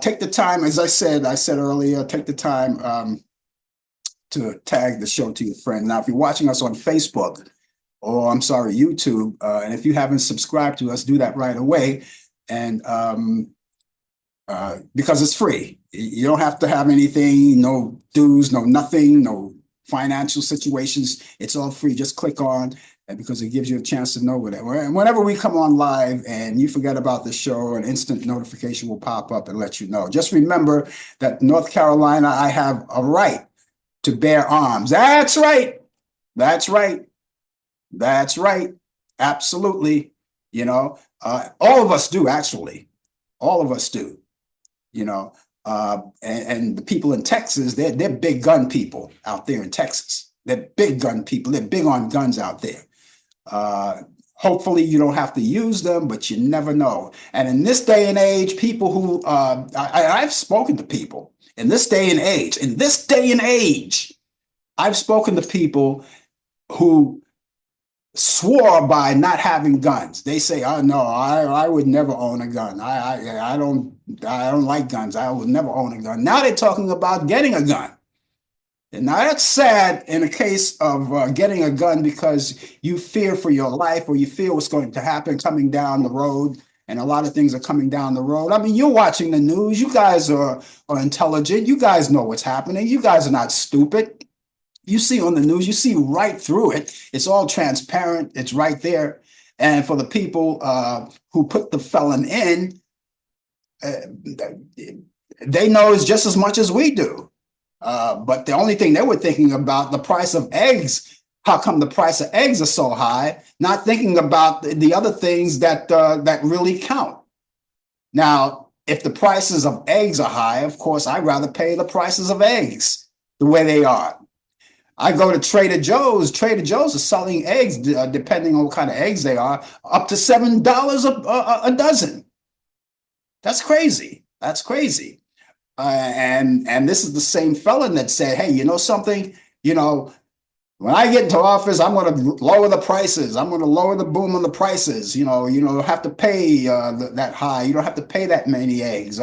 take the time, as I said earlier, take the time to tag the show to your friend. Now, if you're watching us on Facebook, or YouTube, and if you haven't subscribed to us, do that right away. And because it's free, you don't have to have anything, no dues, no nothing, no financial situations. It's all free. Just click on, and because it gives you a chance to know whatever. And whenever we come on live and you forget about the show, an instant notification will pop up and let you know. Just remember that North Carolina, I have a right to bear arms. That's right. That's right. That's right. Absolutely. All of us do, actually. All of us do. And the people in Texas, they're big gun people out there in Texas. They're big gun people. They're big on guns out there. Hopefully you don't have to use them, but you never know. And in this day and age, people who I've spoken to people in this day and age, I've spoken to people who swore by not having guns. They say, "Oh no, I would never own a gun. I don't like guns. I would never own a gun." Now they're talking about getting a gun. And now that's sad in a case of getting a gun because you fear for your life or you fear what's going to happen coming down the road. And a lot of things are coming down the road. I mean, you're watching the news. You guys are intelligent. You guys know what's happening. You guys are not stupid. You see on the news, you see right through it. It's all transparent. It's right there. And for the people who put the felon in, they know it's just as much as we do. But the only thing they were thinking about, the price of eggs how come the price of eggs are so high, not thinking about the other things that really count. Now, if the prices of eggs are high, of course, I'd rather pay the prices of eggs the way they are. I go to Trader Joe's. Trader Joe's is selling eggs, depending on what kind of eggs they are, up to $7 a dozen. That's crazy. That's crazy. And this is the same felon that said, "Hey, you know something? You know, when I get into office, I'm going to lower the prices. I'm going to lower the boom on the prices. You don't have to pay that high. You don't have to pay that many eggs.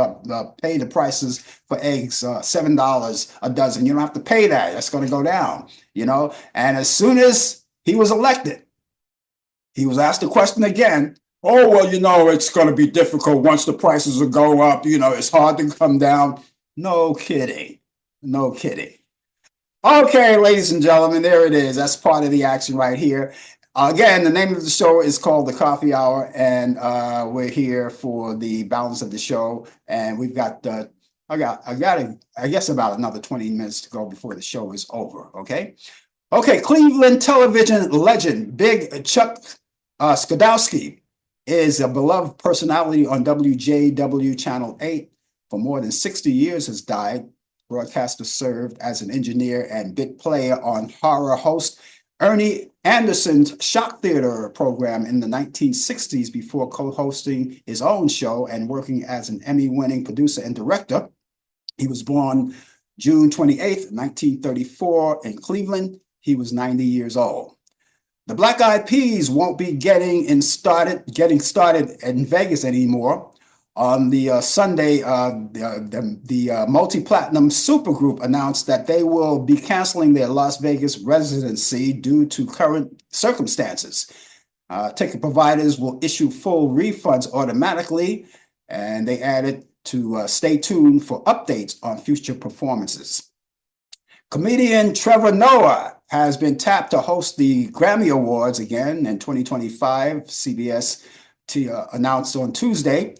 Pay the prices for eggs, $7 a dozen. You don't have to pay that. That's going to go down." And as soon as he was elected, he was asked the question again. "Oh, well, it's going to be difficult once the prices will go up. It's hard to come down." No kidding. No kidding. Okay, ladies and gentlemen, there it is. That's part of the action right here. Again, the name of the show is called The Coffee Hour, and we're here for the balance of the show. And we've got, I guess about another 20 minutes to go before the show is over. Okay. Cleveland television legend Big Chuck Skodowski is a beloved personality on WJW Channel 8 for more than 60 years. Has died. Broadcaster served as an engineer and bit player on horror host Ernie Anderson's Shock Theater program in the 1960s before co-hosting his own show and working as an Emmy-winning producer and director. He was born June 28th, 1934 in Cleveland. He was 90 years old. The Black Eyed Peas won't be getting started in Vegas anymore. On the Sunday, the multi-platinum supergroup announced that they will be canceling their Las Vegas residency due to current circumstances. Ticket providers will issue full refunds automatically, and they added to stay tuned for updates on future performances. Comedian Trevor Noah has been tapped to host the Grammy Awards again in 2025, CBS announced on Tuesday.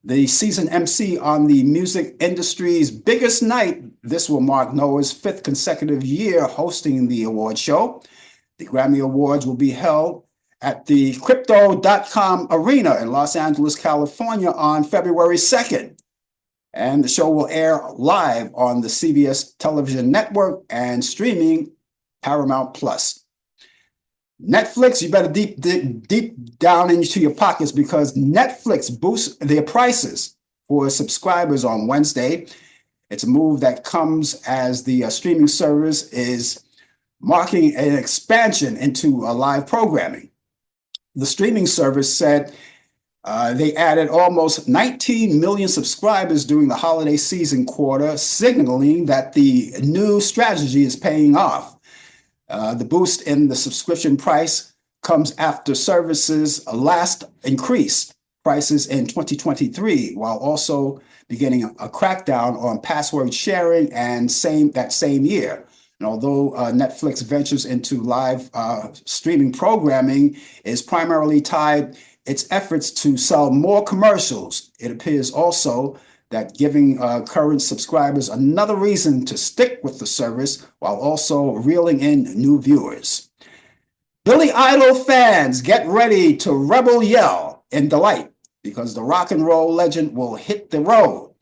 The season MC on the music industry's biggest night, this will mark Noah's 5th consecutive year hosting the award show. The Grammy Awards will be held at the Crypto.com Arena in Los Angeles, California on February 2nd. And the show will air live on the CBS television network and streaming Paramount Plus. Netflix, you better deep down into your pockets because Netflix boosts their prices for subscribers on Wednesday. It's a move that comes as the streaming service is marking an expansion into live programming. The streaming service said they added almost 19 million subscribers during the holiday season quarter, signaling that the new strategy is paying off. The boost in the subscription price comes after services last increased prices in 2023, while also beginning a crackdown on password sharing and that same year. And although Netflix ventures into live streaming programming is primarily tied its efforts to sell more commercials, it appears also that giving current subscribers another reason to stick with the service while also reeling in new viewers. Billy Idol fans, get ready to rebel yell in delight because the rock and roll legend will hit the road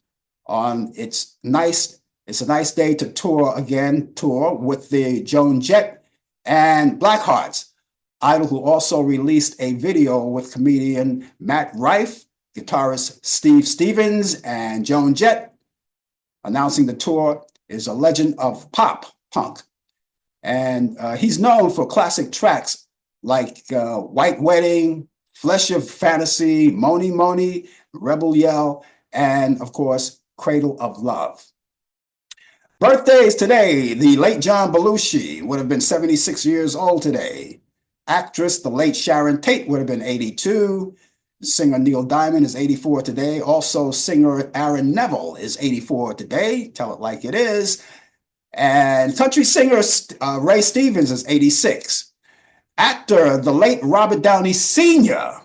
on It's a Nice Day to Tour with the Joan Jett and Blackhearts. Idol, who also released a video with comedian Matt Rife, guitarist Steve Stevens, and Joan Jett. Announcing the tour is a legend of pop punk. And he's known for classic tracks like White Wedding, Flesh of Fantasy, Moni Moni, Rebel Yell, and of course, Cradle of Love. Birthdays today, the late John Belushi would have been 76 years old today. Actress, the late Sharon Tate would have been 82. Singer Neil Diamond is 84 today. Also, singer Aaron Neville is 84 today. Tell it like it is. And country singer Ray Stevens is 86. Actor, the late Robert Downey Sr.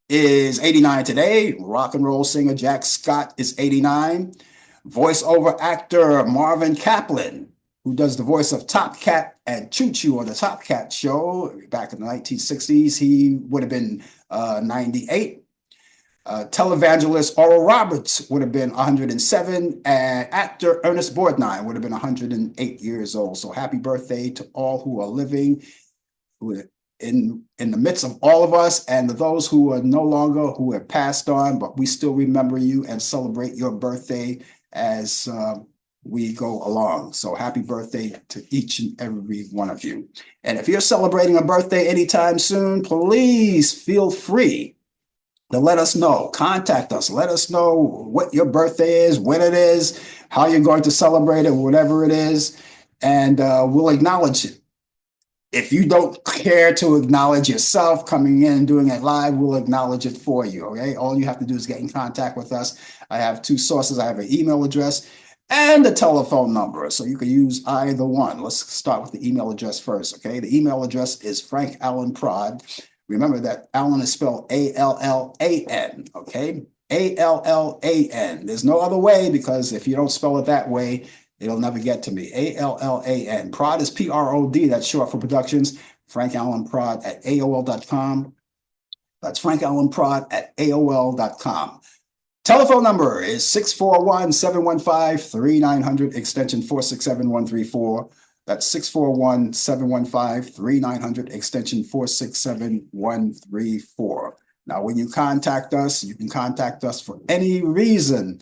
is 89 today. Rock and roll singer Jack Scott is 89. Voiceover actor Marvin Kaplan who does the voice of Top Cat and Choo Choo on the Top Cat show back in the 1960s. He would have been 98. Televangelist Oral Roberts would have been 107, and actor Ernest Borgnine would have been 108 years old. So happy birthday to all who are living, who are in the midst of all of us, and to those who are no longer, who have passed on, but we still remember you and celebrate your birthday as we go along. So happy birthday to each and every one of you. And if you're celebrating a birthday anytime soon, please feel free to let us know. Contact us. Let us know what your birthday is, when it is, how you're going to celebrate it, whatever it is, and we'll acknowledge it. If you don't care to acknowledge yourself coming in and doing it live, we'll acknowledge it for you, okay? All you have to do is get in contact with us. I have two sources. I have an email address and a telephone number, so you can use either one. Let's start with the email address first, okay? The email address is Frank Allan Prod. Remember that Allan is spelled A-L-L-A-N, okay? A-L-L-A-N. There's no other way, because if you don't spell it that way, it'll never get to me. A-L-L-A-N. Prod is P-R-O-D. That's short for Productions. Frank Allan Prod at AOL.com. That's Frank Allan Prod at AOL.com. Telephone number is 641-715-3900, extension 467-134. That's 641-715-3900, extension 467-134. Now, when you contact us, you can contact us for any reason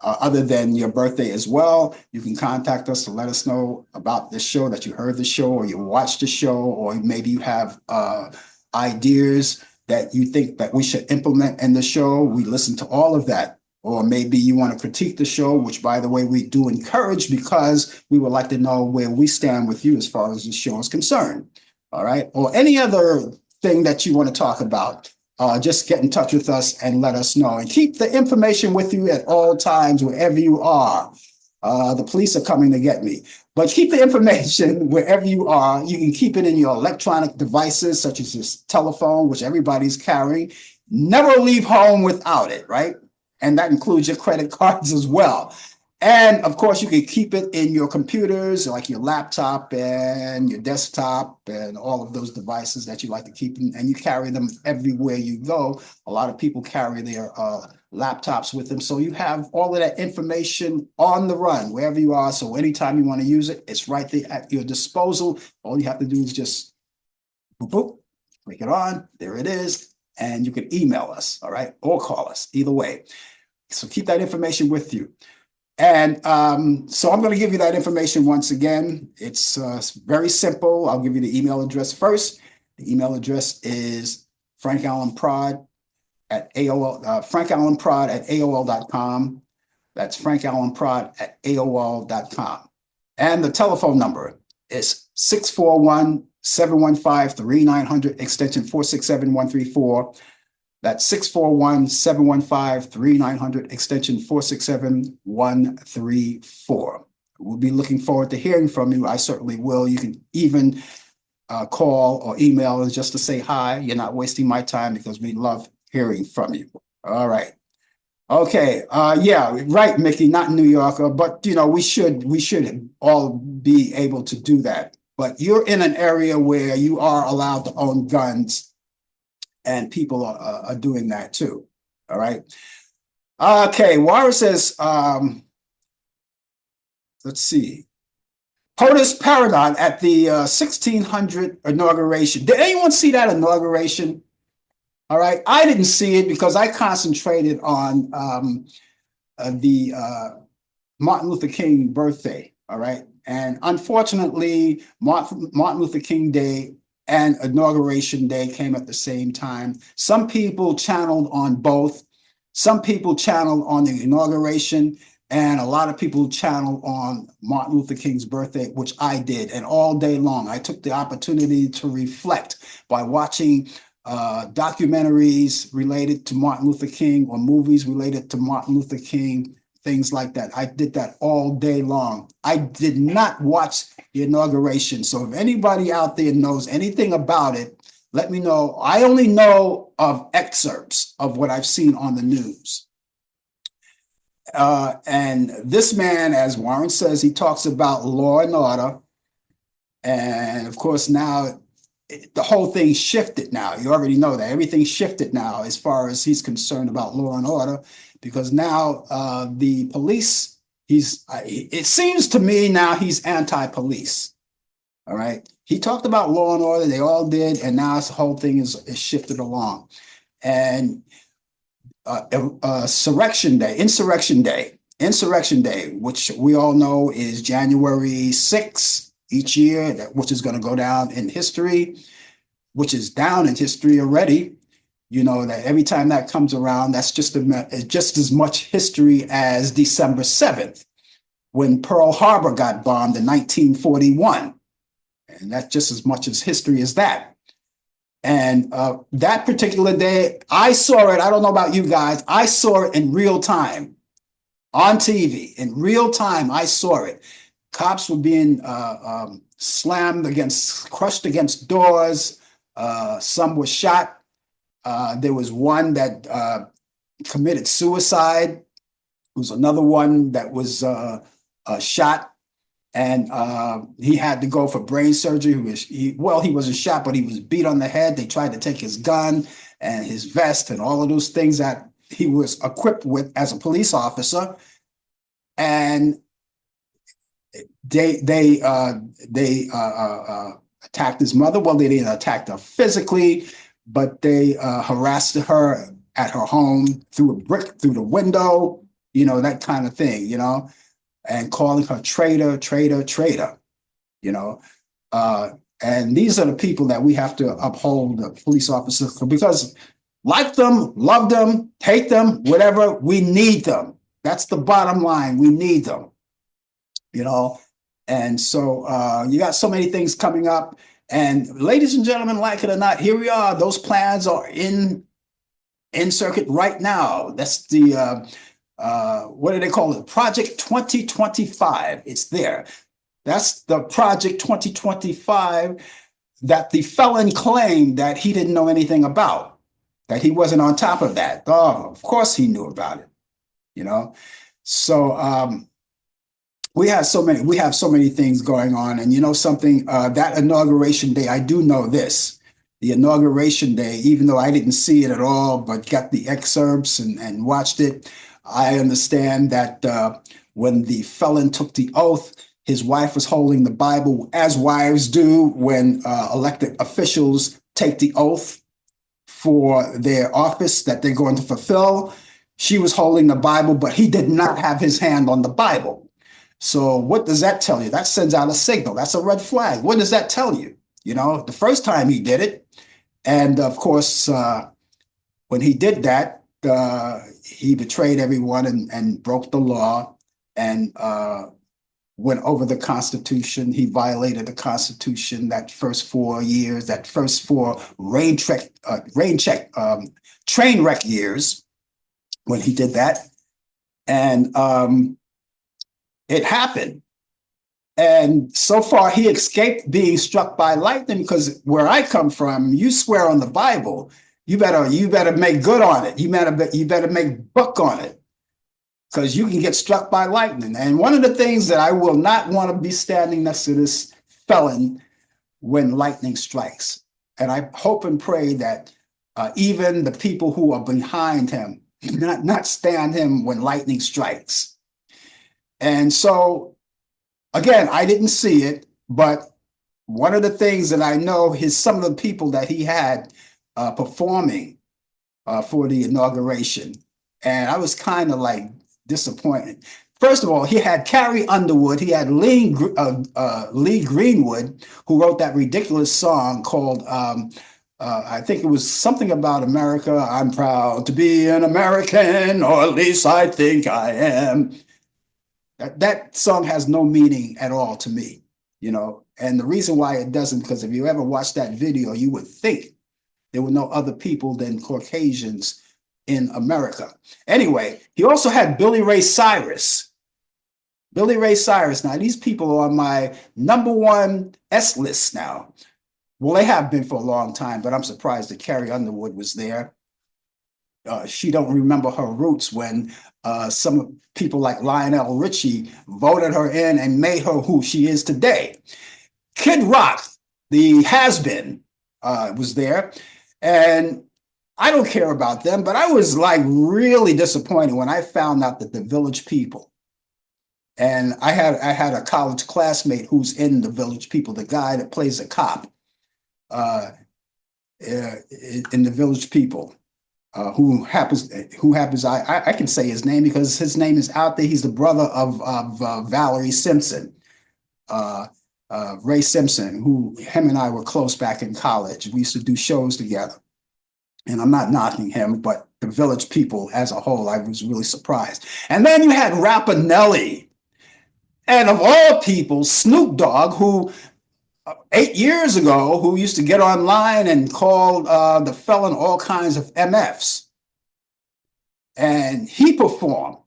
other than your birthday as well. You can contact us to let us know about this show, that you heard the show, or you watched the show, or maybe you have ideas that you think that we should implement in the show. We listen to all of that. Or maybe you want to critique the show, which, by the way, we do encourage, because we would like to know where we stand with you as far as the show is concerned. All right. Or any other thing that you want to talk about. Just get in touch with us and let us know. And keep the information with you at all times, wherever you are. The police are coming to get me. But keep the information wherever you are. You can keep it in your electronic devices, such as your telephone, which everybody's carrying. Never leave home without it, right? And that includes your credit cards as well. And of course, you can keep it in your computers, like your laptop and your desktop and all of those devices that you like to keep, and you carry them everywhere you go. A lot of people carry their laptops with them. So you have all of that information on the run, wherever you are. So anytime you want to use it, it's right there at your disposal. All you have to do is just boop, boop, click it on. There it is. And you can email us, all right, or call us, either way. So keep that information with you. And so I'm going to give you that information once again. It's very simple. I'll give you the email address first. The email address is Frank Allan Prod at AOL, frankallanprod at AOL.com. That's Frank Allan Prod at AOL.com. And the telephone number is 641-715-3900, extension 467-134. That's 641-715-3900, extension 467-134. We'll be looking forward to hearing from you. I certainly will. You can even call or email us just to say hi. You're not wasting my time, because we love hearing from you. All right. Okay. Yeah, right, Mickey, not New Yorker, but you know, we should all be able to do that. But you're in an area where you are allowed to own guns, and people are doing that too. All right. Okay. Wara says, let's see. POTUS Paragon at the 1600 inauguration. Did anyone see that inauguration? All right. I didn't see it because I concentrated on the Martin Luther King birthday. All right. And unfortunately, Martin Luther King Day and Inauguration Day came at the same time. Some people channeled on both. Some people channeled on the inauguration, and a lot of people channeled on Martin Luther King's birthday, which I did. And all day long, I took the opportunity to reflect by watching documentaries related to Martin Luther King, or movies related to Martin Luther King, things like that. I did that all day long. I did not watch the inauguration. So if anybody out there knows anything about it, let me know. I only know of excerpts of what I've seen on the news. And this man, as Warren says, he talks about law and order. And of course, now the whole thing shifted now. You already know that everything shifted now as far as he's concerned about law and order, because now the police, it seems to me now he's anti-police. All right. He talked about law and order, they all did, and now the whole thing is shifted along. And Insurrection Day, which we all know is January 6th each year, which is going to go down in history, which is down in history already. You know that every time that comes around, that's just as much history as December 7th, when Pearl Harbor got bombed in 1941. And that's just as much as history as that. And that particular day, I saw it. I don't know about you guys. I saw it in real time on TV. In real time, I saw it. Cops were being crushed against doors. Some were shot. There was one that committed suicide. There was another one that was shot. And he had to go for brain surgery. He wasn't shot, but he was beat on the head. They tried to take his gun and his vest and all of those things that he was equipped with as a police officer. And they attacked his mother. Well, they didn't attack her physically, but they harassed her at her home, threw a brick through the window, that kind of thing, and calling her traitor, and these are the people that we have to uphold, the police officers, because like them, love them, hate them, whatever, we need them. That's the bottom line. We need them, and so you got so many things coming up. And ladies and gentlemen, like it or not, here we are. Those plans are in circuit right now. That's the what do they call it? Project 2025. It's there. That's the Project 2025 that the felon claimed that he didn't know anything about, that he wasn't on top of that. Oh, of course he knew about it, So we have so many things going on. And something, that inauguration day, I do know this. The inauguration day, even though I didn't see it at all, but got the excerpts and watched it, I understand that when the felon took the oath, his wife was holding the Bible, as wives do when elected officials take the oath for their office that they're going to fulfill. She was holding the Bible, but he did not have his hand on the Bible. So what does that tell you? That sends out a signal. That's a red flag. What does that tell you? The first time he did it, and of course, when he did that, he betrayed everyone and broke the law and went over the Constitution. He violated the Constitution that first 4 years, that first 4 train wreck years when he did that. And it happened. And so far, he escaped being struck by lightning, because where I come from, you swear on the Bible, you better make good on it. You better make book on it, because you can get struck by lightning. And one of the things that I will not want to be standing next to this felon when lightning strikes. And I hope and pray that even the people who are behind him not stand him when lightning strikes. And so, again, I didn't see it, but one of the things that I know is some of the people that he had performing for the inauguration. And I was kind of like disappointed. First of all, he had Carrie Underwood, he had Lee Greenwood, who wrote that ridiculous song called, I think it was something about America. I'm proud to be an American, or at least I think I am. That song has no meaning at all to me, and the reason why it doesn't, because if you ever watch that video, you would think there were no other people than Caucasians in America. Anyway, he also had Billy Ray Cyrus. Billy Ray Cyrus. Now, these people are on my #1 S list now. Well, they have been for a long time, but I'm surprised that Carrie Underwood was there. she don't remember her roots when some people like Lionel Richie voted her in and made her who she is today. Kid Rock, the has-been, was there, and I don't care about them, but I was like really disappointed when I found out that the Village People, and I had a college classmate who's in the Village People, the guy that plays a cop uh, in the Village People. Who happens I can say his name because his name is out there. He's the brother of Valerie Simpson, uh, Ray Simpson, who him and I were close back in college. We used to do shows together. And I'm not knocking him, but the Village People as a whole, I was really surprised. And then you had Rapper Nelly, and of all people, Snoop Dogg, who 8 years ago, who used to get online and call the felon all kinds of MFs. And he performed.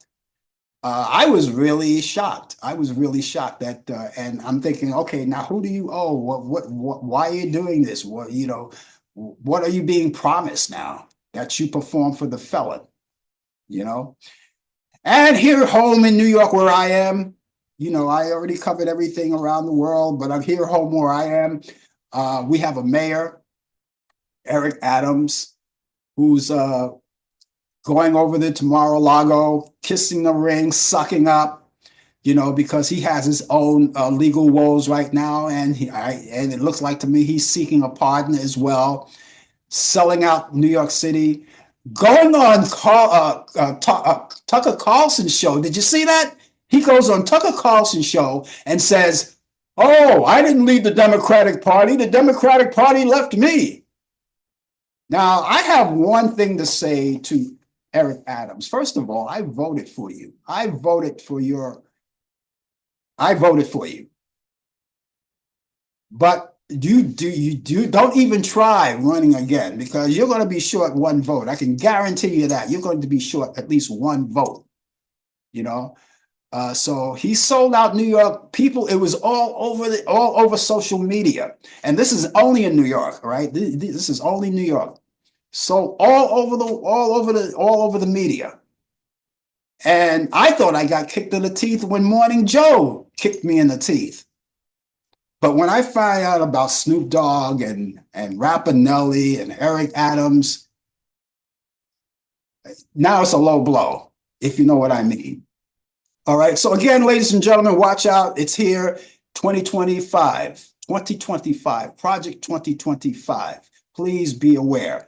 I was really shocked. I was really shocked that, and I'm thinking, okay, now who do you owe? Why are you doing this? What are you being promised now that you perform for the felon? You know, and here home in New York, where I am, I already covered everything around the world, but I'm here home where I am. We have a mayor, Eric Adams, who's going over there to Mar-a-Lago, kissing the ring, sucking up, because he has his own legal woes right now, and it looks like to me he's seeking a pardon as well, selling out New York City, going on Tucker Carlson's show. Did you see that? He goes on Tucker Carlson's show and says, "Oh, I didn't leave the Democratic Party. The Democratic Party left me." Now, I have one thing to say to Eric Adams. First of all, I voted for you. I voted for you. But don't even try running again, because you're going to be short one vote. I can guarantee you that. You're going to be short at least one vote, So he sold out New York people. It was all over social media, and this is only in New York, right? This is only New York. So all over the media. And I thought I got kicked in the teeth when Morning Joe kicked me in the teeth. But when I find out about Snoop Dogg and Rapper Nelly and Eric Adams, now it's a low blow, if you know what I mean. All right. So again, ladies and gentlemen, watch out. It's here, 2025, Project 2025. Please be aware.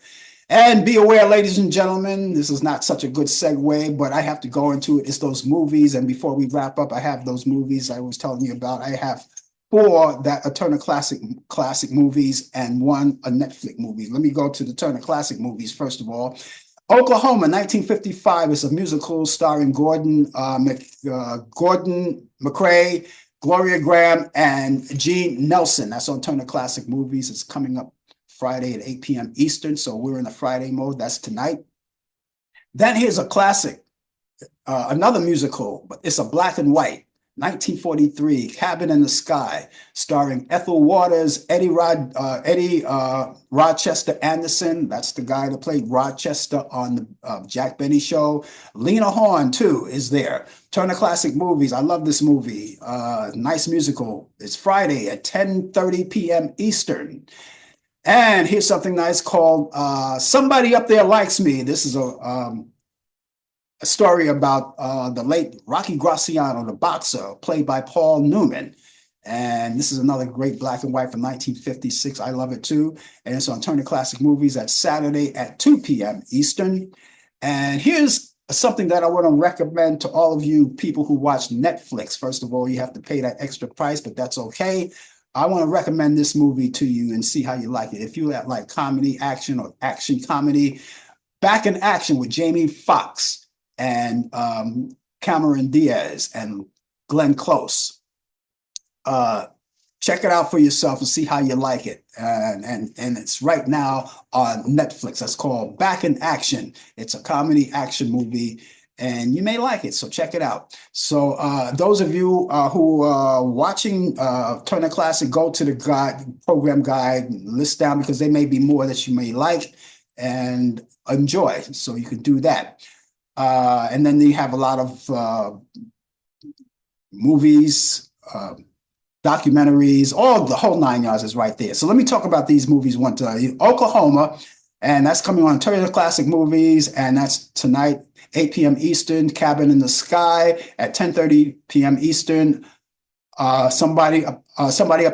And be aware, ladies and gentlemen, this is not such a good segue, but I have to go into it. It's those movies. And before we wrap up, I have those movies I was telling you about. I have 4 that are Turner Classic movies and 1 a Netflix movie. Let me go to the Turner Classic movies first of all. Oklahoma, 1955 is a musical starring Gordon McRae, Gloria Graham, and Gene Nelson. That's on Turner Classic Movies. It's coming up Friday at 8 p.m. Eastern, so we're in the Friday mode. That's tonight. Then here's a classic, another musical, but it's a black and white, 1943, Cabin in the Sky, starring Ethel Waters, Eddie Rochester Anderson. That's the guy that played Rochester on the Jack Benny Show. Lena Horne, too, is there. Turner Classic Movies. I love this movie. Nice musical. It's Friday at 10:30 p.m. Eastern. And here's something nice called Somebody Up There Likes Me. This is a story about the late Rocky Graziano, the boxer, played by Paul Newman. And this is another great black and white from 1956. I love it too. And it's on Turner Classic Movies at Saturday at 2 p.m. Eastern. And here's something that I want to recommend to all of you people who watch Netflix. First of all, you have to pay that extra price, but that's okay. I want to recommend this movie to you and see how you like it. If you like comedy, action, or action comedy, Back in Action with Jamie Foxx and Cameron Diaz and Glenn Close. Check it out for yourself and see how you like it. And it's right now on Netflix. That's called Back in Action. It's a comedy action movie, and you may like it, so check it out. So those of you who are watching Turner Classic, go to the program guide, list down, because there may be more that you may like. and enjoy. So you can do that. And then you have a lot of movies, documentaries, all the whole 9 yards is right there. So let me talk about these movies. One to Oklahoma, and that's coming on Turner Classic Movies, and that's tonight, 8 p.m. Eastern. Cabin in the Sky at 10:30 p.m. Eastern. Somebody Up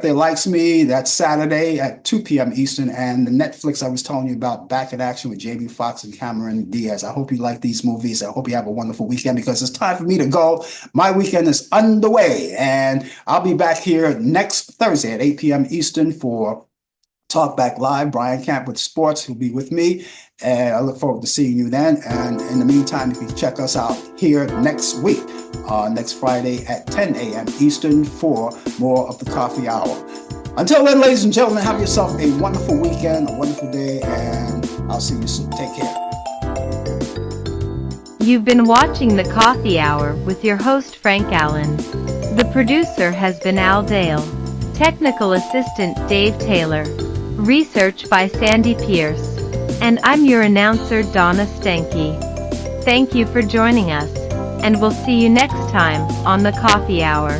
There Likes Me. That's Saturday at 2 p.m. Eastern. And the Netflix I was telling you about, Back in Action with Jamie Foxx and Cameron Diaz. I hope you like these movies. I hope you have a wonderful weekend, because it's time for me to go. My weekend is underway, and I'll be back here next Thursday at 8 p.m. Eastern for Talk Back Live. Brian Camp with Sports, who'll be with me, and I look forward to seeing you then. And in the meantime, you can check us out here next week, next Friday at 10 a.m. Eastern for more of the Coffee Hour. Until then, ladies and gentlemen, have yourself a wonderful weekend, a wonderful day, and I'll see you soon. Take care. You've been watching the Coffee Hour with your host Frank Allan. The producer has been Al Dale. Technical assistant Dave Taylor. Research by Sandy Pierce. And I'm your announcer Donna Stenke. Thank you for joining us, and we'll see you next time on the Coffee Hour.